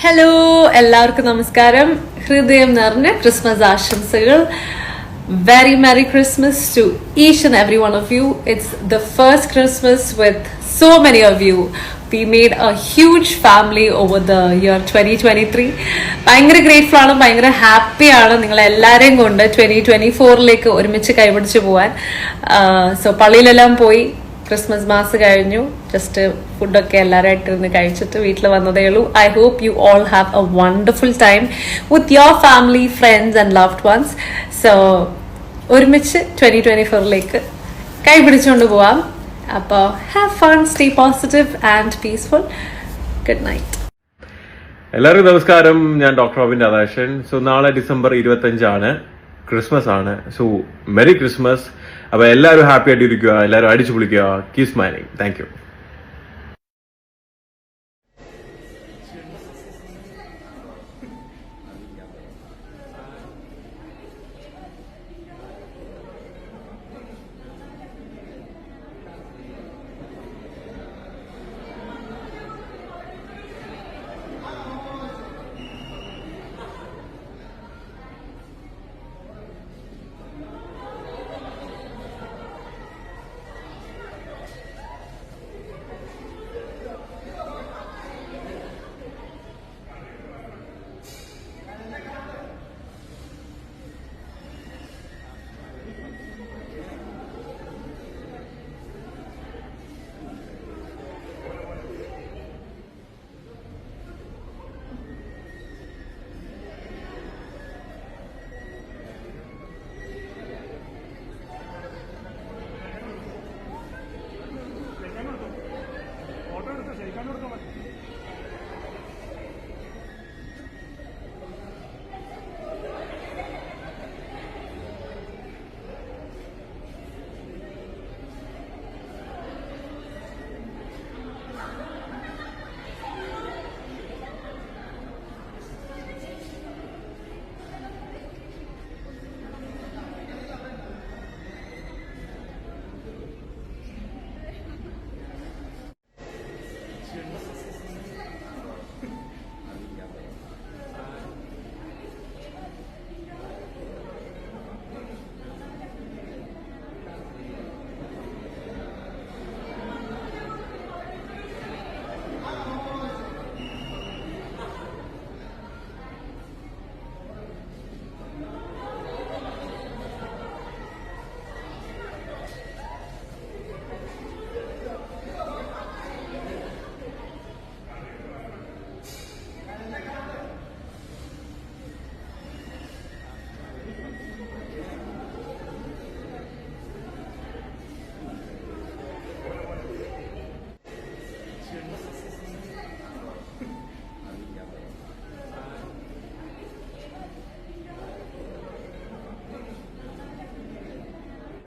Hello, എല്ലാവർക്കും നമസ്കാരം. ഹൃദയം നിറഞ്ഞ ക്രിസ്മസ് ആശംസകൾ. Very Merry Christmas to each and every one of you. It's the first Christmas with so many of you. We made a huge family over the year 2023. ഭയങ്കര grateful ആണ്, ഭയങ്കര happy ആണ് നിങ്ങളെല്ലാവരെയും കൊണ്ട് 2024ലേക്ക് ഒരുമിച്ച് കൈപിടിച്ച് പോവാൻ. സോ പള്ളിയിലെല്ലാം പോയി, ക്രിസ്മസ് മാസ് കഴിഞ്ഞു. ജസ്റ്റ് ഫുഡൊക്കെ എല്ലാവരായിട്ടിരുന്ന് കഴിച്ചിട്ട് വീട്ടിൽ വന്നതേ ഉള്ളൂ. I hope you all have a wonderful time with your family, friends and loved ones. So ഒരുമിച്ച് 2024ലേക്ക് കൈ പിടിച്ചുകൊണ്ട് പോവാം. അപ്പോൾ have fun, stay positive and peaceful. Good night. എല്ലാവർക്കും നമസ്കാരം. ഞാൻ ഡോക്ടർ റോബിൻ രാധാകൃഷ്ണൻ. സോ നാളെ ഡിസംബർ 25 ക്രിസ്മസ് ആണ്. So merry Christmas. അപ്പൊ എല്ലാവരും ഹാപ്പി ആയിട്ടിരിക്കുക, എല്ലാവരും അടിച്ചു പൊളിക്കുക. Keep smiling. Thank U.